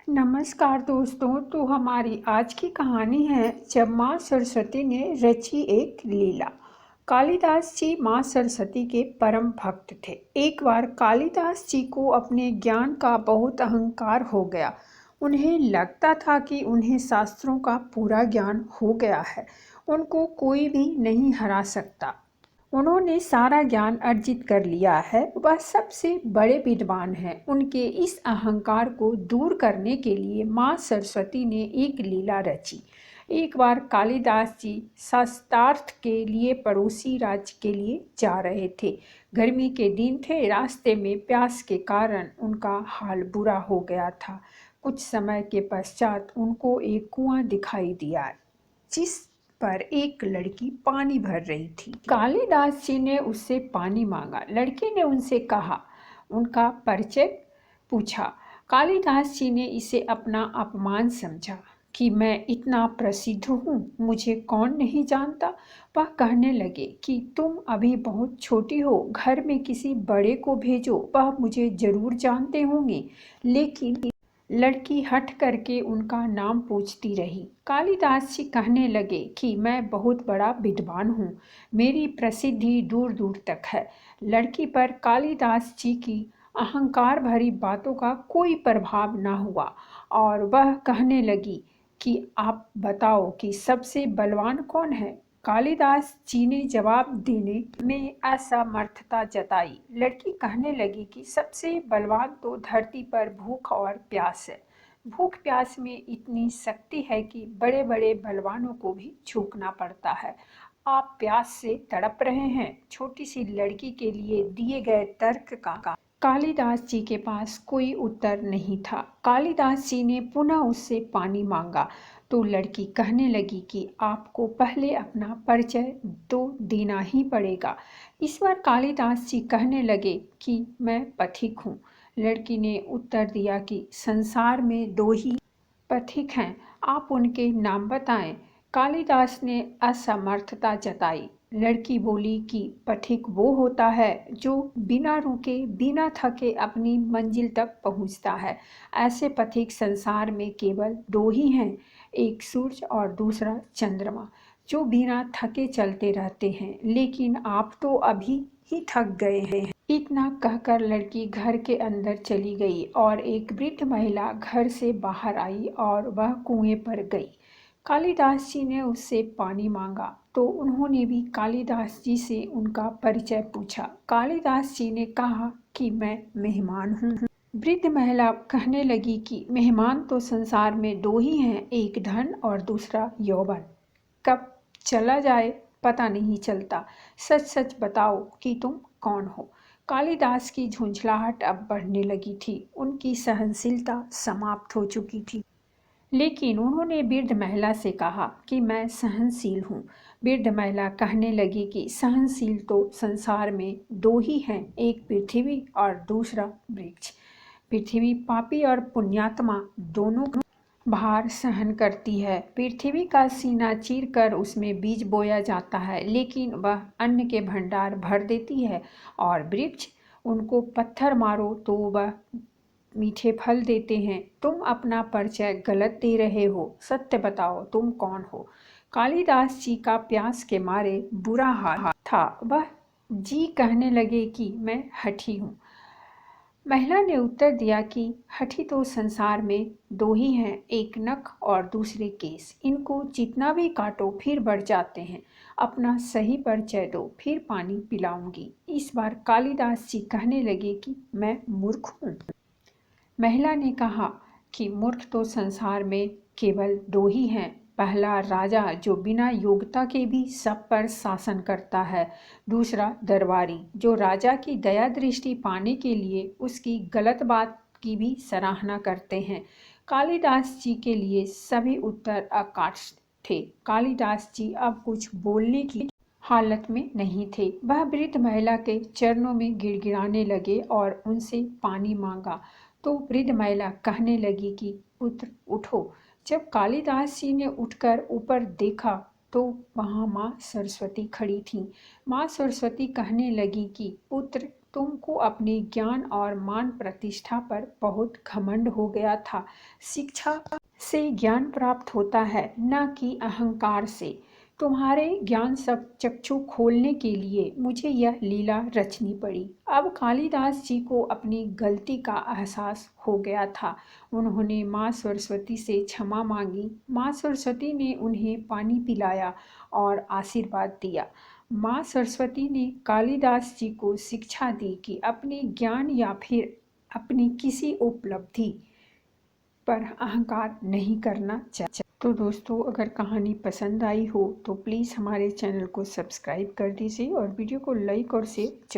नमस्कार दोस्तों। तो हमारी आज की कहानी है जब माँ सरस्वती ने रची एक लीला। कालिदास जी माँ सरस्वती के परम भक्त थे। एक बार कालिदास जी को अपने ज्ञान का बहुत अहंकार हो गया। उन्हें लगता था कि उन्हें शास्त्रों का पूरा ज्ञान हो गया है, उनको कोई भी नहीं हरा सकता। उन्होंने सारा ज्ञान अर्जित कर लिया है, वह सबसे बड़े विद्वान हैं। उनके इस अहंकार को दूर करने के लिए माँ सरस्वती ने एक लीला रची। एक बार कालिदास जी शास्त्रार्थ के लिए पड़ोसी राज्य के लिए जा रहे थे। गर्मी के दिन थे, रास्ते में प्यास के कारण उनका हाल बुरा हो गया था। कुछ समय के पश्चात उनको एक कुआं दिखाई दिया जिस पर एक लड़की पानी भर रही थी। कालिदास जी ने उससे पानी मांगा। लड़की ने उनसे कहा, उनका परिचय पूछा। कालिदास जी ने इसे अपना अपमान समझा कि मैं इतना प्रसिद्ध हूँ, मुझे कौन नहीं जानता। वह कहने लगे कि तुम अभी बहुत छोटी हो, घर में किसी बड़े को भेजो, वह मुझे जरूर जानते होंगे। लेकिन लड़की हट करके उनका नाम पूछती रही। कालिदास जी कहने लगे कि मैं बहुत बड़ा विद्वान हूँ, मेरी प्रसिद्धि दूर दूर तक है। लड़की पर कालिदास जी की अहंकार भरी बातों का कोई प्रभाव न हुआ और वह कहने लगी कि आप बताओ कि सबसे बलवान कौन है। कालिदास जी ने जवाब देने में असमर्थता जताई। लड़की कहने लगी कि सबसे बलवान तो धरती पर भूख और प्यास है। भूख प्यास में इतनी शक्ति है कि बड़े बड़े बलवानों को भी झुकना पड़ता है। आप प्यास से तड़प रहे हैं। छोटी सी लड़की के लिए दिए गए तर्क का कालिदास जी के पास कोई उत्तर नहीं था। कालिदास जी ने पुनः उससे पानी मांगा तो लड़की कहने लगी कि आपको पहले अपना परिचय तो देना ही पड़ेगा। इस बार कालिदास जी कहने लगे कि मैं पथिक हूँ। लड़की ने उत्तर दिया कि संसार में दो ही पथिक हैं, आप उनके नाम बताएं। कालिदास ने असमर्थता जताई। लड़की बोली कि पथिक वो होता है जो बिना रुके बिना थके अपनी मंजिल तक पहुंचता है। ऐसे पथिक संसार में केवल दो ही हैं, एक सूरज और दूसरा चंद्रमा, जो बिना थके चलते रहते हैं। लेकिन आप तो अभी ही थक गए हैं। इतना कहकर लड़की घर के अंदर चली गई और एक वृद्ध महिला घर से बाहर आई और वह कुएं पर गई। कालिदास जी ने उससे पानी मांगा तो उन्होंने भी कालिदास जी से उनका परिचय पूछा। कालिदास जी ने कहा कि मैं मेहमान हूँ। वृद्ध महिला कहने लगी कि मेहमान तो संसार में दो ही हैं, एक धन और दूसरा यौवन। कब चला जाए पता नहीं चलता। सच सच बताओ कि तुम कौन हो। कालिदास की झुंझलाहट अब बढ़ने लगी थी। उनकी सहनशीलता समाप्त हो चुकी थी। लेकिन उन्होंने वृद्ध महिला से कहा कि मैं सहनशील हूँ। वृद्ध महिला कहने लगी कि सहनशील तो संसार में दो ही हैं, एक पृथ्वी और दूसरा वृक्ष। पृथ्वी पापी और पुण्यात्मा दोनों भार सहन करती है। पृथ्वी का सीना चीर कर उसमें बीज बोया जाता है, लेकिन वह अन्न के भंडार भर देती है। और वृक्ष, उनको पत्थर मारो तो वह मीठे फल देते हैं। तुम अपना परिचय गलत दे रहे हो, सत्य बताओ तुम कौन हो। कालिदास जी का प्यास के मारे बुरा हाल था। वह जी कहने लगे कि मैं हठी हूँ। महिला ने उत्तर दिया कि हठी तो संसार में दो ही हैं, एक नख और दूसरे केस। इनको जितना भी काटो फिर बढ़ जाते हैं। अपना सही परिचय दो, फिर पानी पिलाऊंगी। इस बार कालिदास जी कहने लगे कि मैं मूर्ख हूँ। महिला ने कहा कि मूर्ख तो संसार में केवल दो ही हैं। पहला राजा जो बिना योग्यता के भी सब पर शासन करता है, दूसरा दरबारी जो राजा की दया दृष्टि पाने के लिए उसकी गलत बात की भी सराहना करते हैं। कालिदास जी के लिए सभी उत्तर अकाट्य थे। कालिदास जी अब कुछ बोलने की हालत में नहीं थे। वह वृद्ध महिला के चरणों में गिड़गिड़ाने लगे और उनसे पानी मांगा तो वृद्ध महिला कहने लगी कि पुत्र उठो। जब कालिदास जी ने उठकर ऊपर देखा तो वहाँ माँ सरस्वती खड़ी थीं। माँ सरस्वती कहने लगी कि पुत्र तुमको अपने ज्ञान और मान प्रतिष्ठा पर बहुत घमंड हो गया था। शिक्षा से ज्ञान प्राप्त होता है, न कि अहंकार से। तुम्हारे ज्ञान सब चक्षु खोलने के लिए मुझे यह लीला रचनी पड़ी। अब कालिदास जी को अपनी गलती का एहसास हो गया था। उन्होंने माँ सरस्वती से क्षमा मांगी। माँ सरस्वती ने उन्हें पानी पिलाया और आशीर्वाद दिया। माँ सरस्वती ने कालिदास जी को शिक्षा दी कि अपने ज्ञान या फिर अपनी किसी उपलब्धि पर अहंकार नहीं करना चाहिए। तो दोस्तों, अगर कहानी पसंद आई हो तो प्लीज़ हमारे चैनल को सब्सक्राइब कर दीजिए और वीडियो को लाइक और शेयर